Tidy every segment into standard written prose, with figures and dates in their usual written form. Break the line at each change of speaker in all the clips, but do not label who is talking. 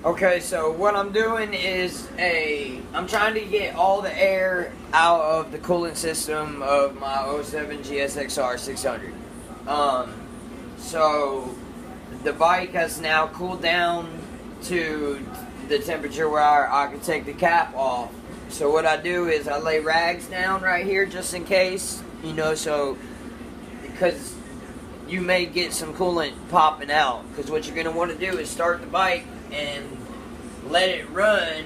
Okay, so what I'm doing is I'm trying to get all the air out of the coolant system of my '07 GSXR 600. So the bike has now cooled down to the temperature where I can take the cap off. So what I do is I lay rags down right here just in case, so because you may get some coolant popping out. Because what you're going to want to do is start the bike and let it run.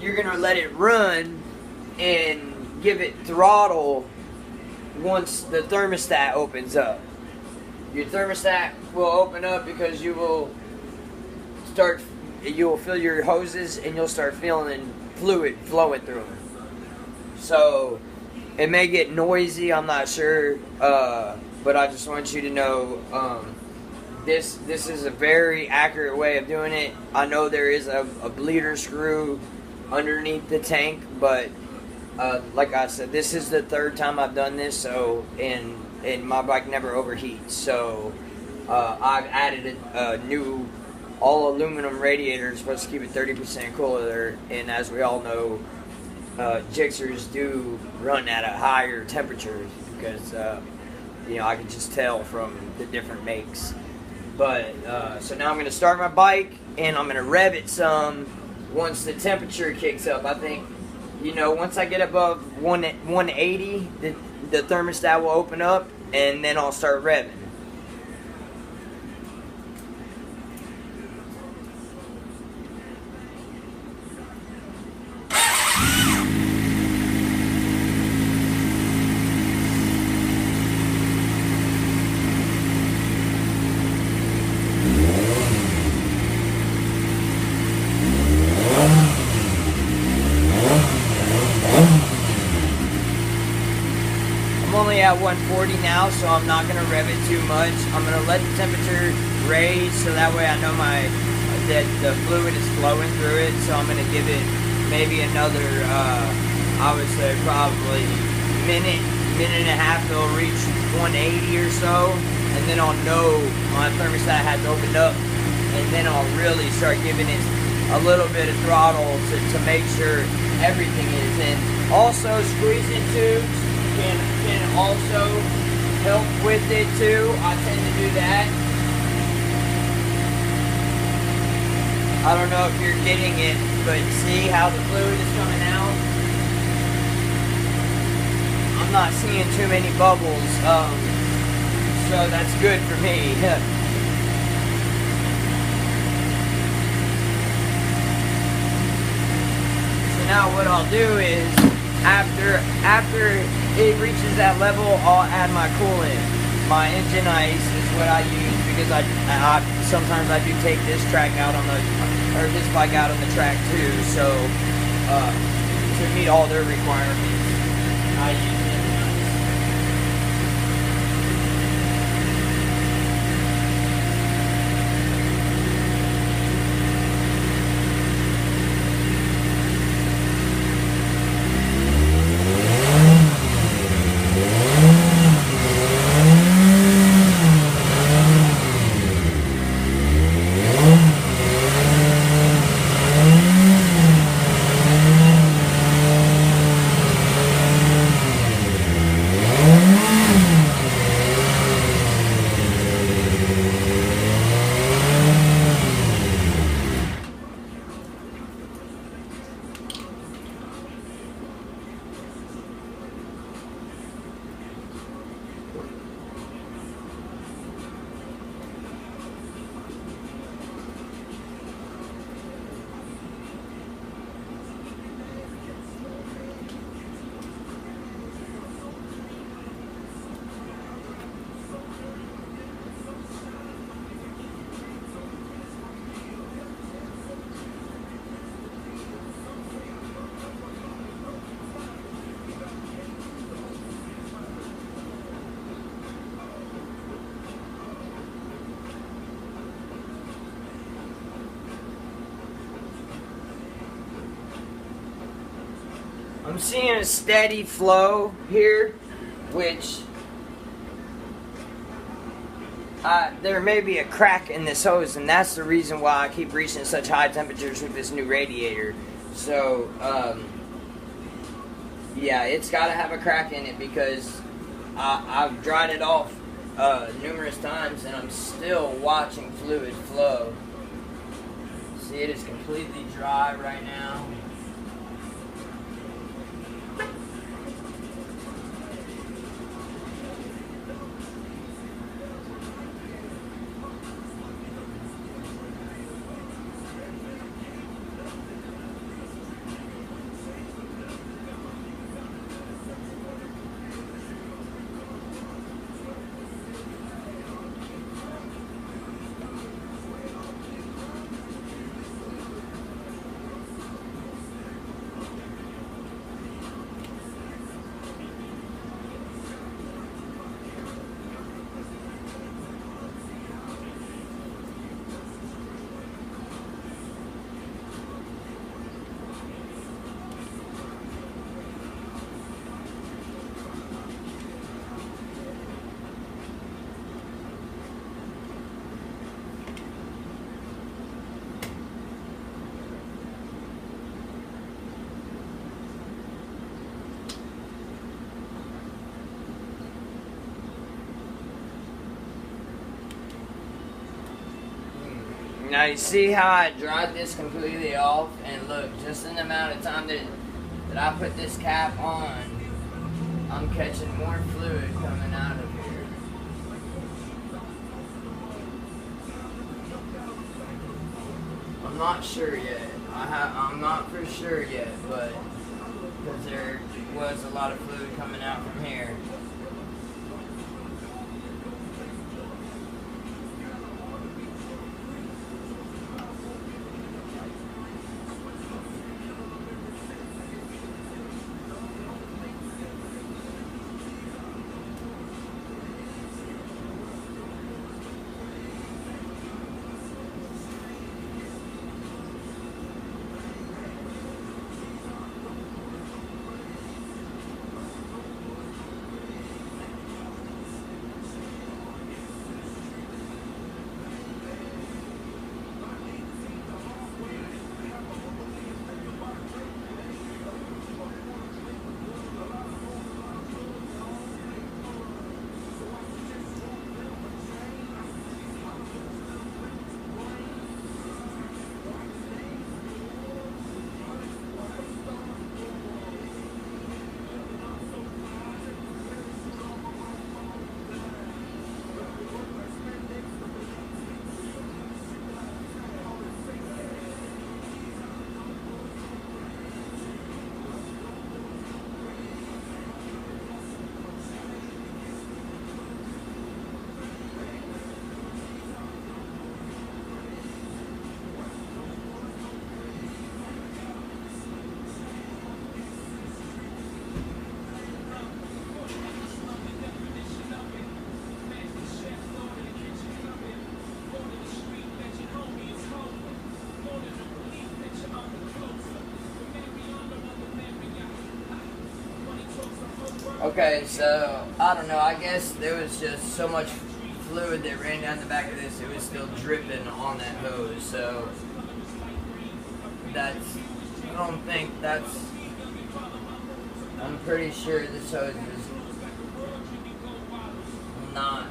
You're going to let it run and give it throttle once the thermostat opens up. Your thermostat will open up because you will fill your hoses and you'll start feeling fluid flowing through them. So it may get noisy, I'm not sure, but I just want you to know this is a very accurate way of doing it. I know there is a bleeder screw underneath the tank, but like I said, this is the third time I've done this, so and my bike never overheats. So I've added a new all aluminum radiator, supposed to keep it 30% cooler, and as we all know, Gixxers do run at a higher temperature because I can just tell from the different makes. But so now I'm going to start my bike and I'm going to rev it some once the temperature kicks up. I think once I get above 180, the thermostat will open up and then I'll start revving. I'm only at 140 now, so I'm not going to rev it too much. I'm going to let the temperature raise so that way I know that the fluid is flowing through it. So I'm going to give it maybe another, I would say probably minute and a half. It'll reach 180 or so, and then I'll know my thermostat has opened up, and then I'll really start giving it a little bit of throttle to make sure everything is in. Also, squeezing tubes can also help with it too. I tend to do that. I don't know if you're getting it, but see how the fluid is coming out? I'm not seeing too many bubbles, so that's good for me. So now what I'll do is, after it reaches that level, I'll add my coolant. My engine ice is what I use because I sometimes I do take this track out this bike out on the track too. So to meet all their requirements, I use engine ice. I'm seeing a steady flow here, which there may be a crack in this hose, and that's the reason why I keep reaching such high temperatures with this new radiator. So, yeah, it's got to have a crack in it because I've dried it off numerous times, and I'm still watching fluid flow. See, it is completely dry right now. Now you see how I dried this completely off, and look, just in the amount of time that I put this cap on, I'm catching more fluid coming out of here. I'm not sure yet. I'm not for sure yet, but because there was a lot of fluid coming out from here. Okay, so, I don't know, I guess there was just so much fluid that ran down the back of this, it was still dripping on that hose, so I don't think that's, I'm pretty sure this hose is not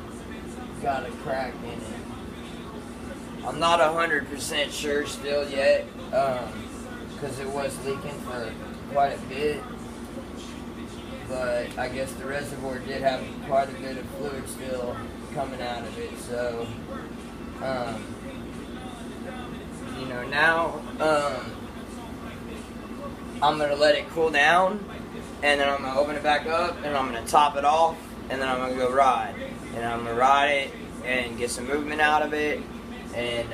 got a crack in it. I'm not 100% sure still yet, because it was leaking for quite a bit. But I guess the reservoir did have quite a bit of fluid still coming out of it, so you know, now I'm gonna let it cool down, and then I'm gonna open it back up, and I'm gonna top it off, and then I'm gonna go ride, and I'm gonna ride it and get some movement out of it, and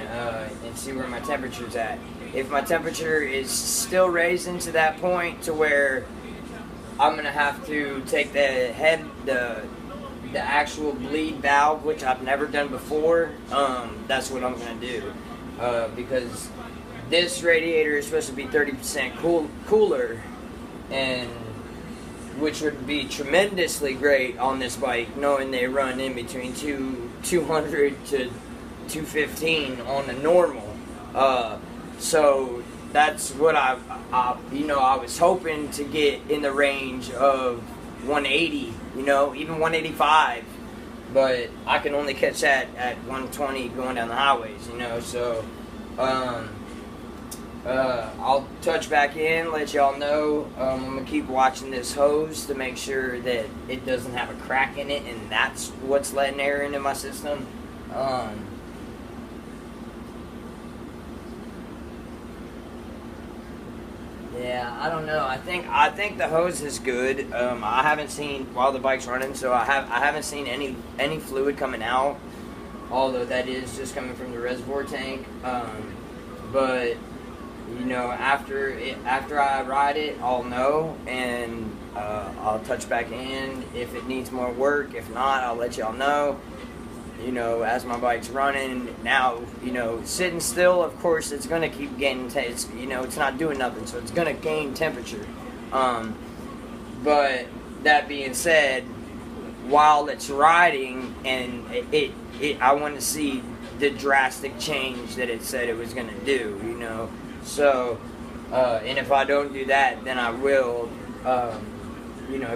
see where my temperature's at. If my temperature is still raising to that point to where I'm gonna have to take the actual bleed valve, which I've never done before. That's what I'm gonna do, because this radiator is supposed to be 30% cooler, and which would be tremendously great on this bike, knowing they run in between two 200 to 215 on a normal. So that's what I was hoping to get in the range of 180, even 185. But I can only catch that at 120 going down the highways, so I'll touch back in, let y'all know. I'm going to keep watching this hose to make sure that it doesn't have a crack in it, and that's what's letting air into my system. Yeah, I don't know. I think the hose is good. I haven't seen while the bike's running, so I haven't seen any fluid coming out. Although that is just coming from the reservoir tank. But after I ride it, I'll know, and I'll touch back in if it needs more work. If not, I'll let y'all know. As my bike's running now, sitting still, of course, it's gonna keep gaining. It's not doing nothing, so it's gonna gain temperature. But that being said, while it's riding, and I want to see the drastic change that it said it was gonna do. So, and if I don't do that, then I will.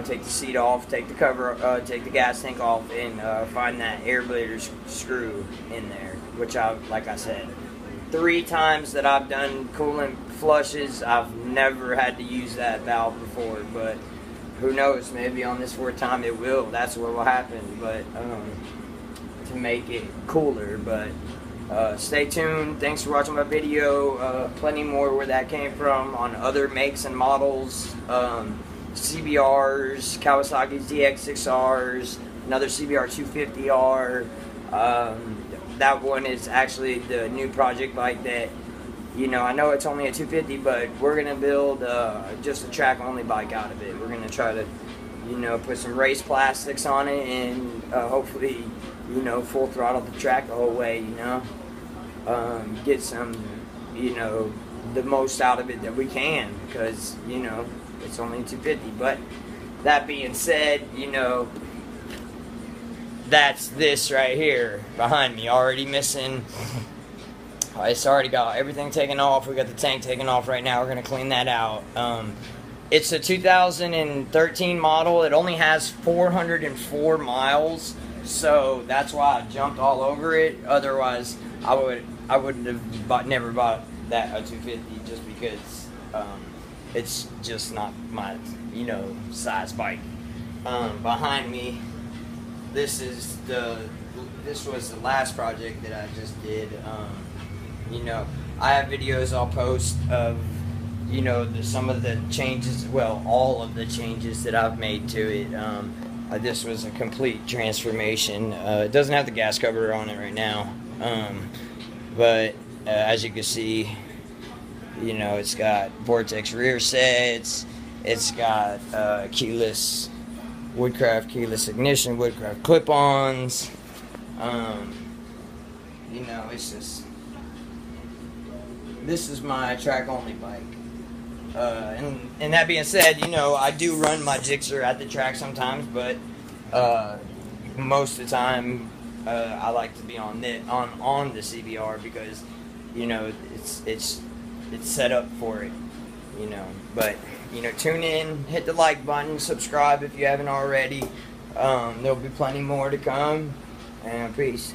Take the seat off, take the cover, take the gas tank off, and find that air bleeder screw in there. Which like I said, 3 times that I've done coolant flushes, I've never had to use that valve before. But who knows? Maybe on this 4th time it will. That's what will happen. But to make it cooler. But stay tuned. Thanks for watching my video. Plenty more where that came from on other makes and models. CBRs, Kawasaki's GSXRs, another CBR 250R. That one is actually the new project bike that, I know it's only a 250, but we're going to build just a track only bike out of it. We're going to try to, put some race plastics on it and hopefully, full throttle the track the whole way, get some, the most out of it that we can, because, it's only 250. But that being said, that's this right here behind me, already missing. It's already got everything taken off. We got the tank taken off right now. We're gonna clean that out. It's a 2013 model. It only has 404 miles, so that's why I jumped all over it. Otherwise, I wouldn't have never bought that a 250, just because it's just not my size bike. Behind me, this was the last project that I just did. I have videos I'll post of some of the changes, well, all of the changes that I've made to it. This was a complete transformation. It doesn't have the gas cover on it right now, but as you can see, it's got Vortex rear sets, it's got keyless Woodcraft keyless ignition, Woodcraft clip-ons. It's just, this is my track only bike. And that being said, I do run my GSXR at the track sometimes, but most of the time I like to be on the CBR, because it's set up for it. But tune in, hit the like button, subscribe if you haven't already. There'll be plenty more to come, and peace.